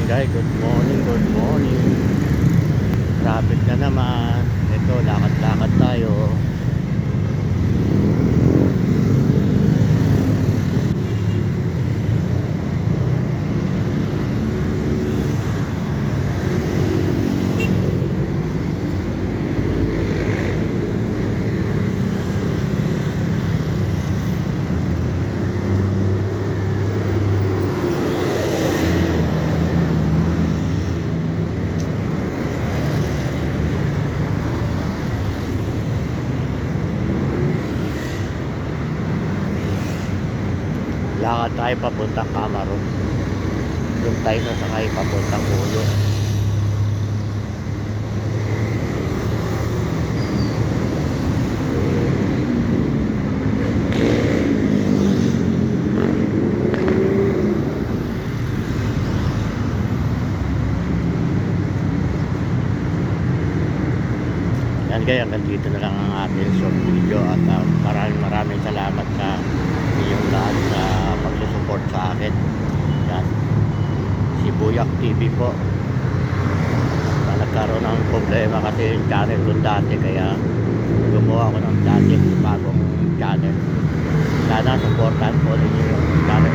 Guys, good morning, good morning. Traffic na naman. Ito, lakad-lakad tayo. Lakad tayo papuntang Camarón. Doon tayo sasakay papuntang Ulo. Yan guys, hanggang dito na lang ang ating short video at maraming salamat sa inyong lahat sa pagsusupport sa akin. Yan, si Buyak TV po na nagkaroon ng problema kasi yung channel doon dati, kaya gumawa ko ng dati bagong channel. Sana supportan po ninyo yung channel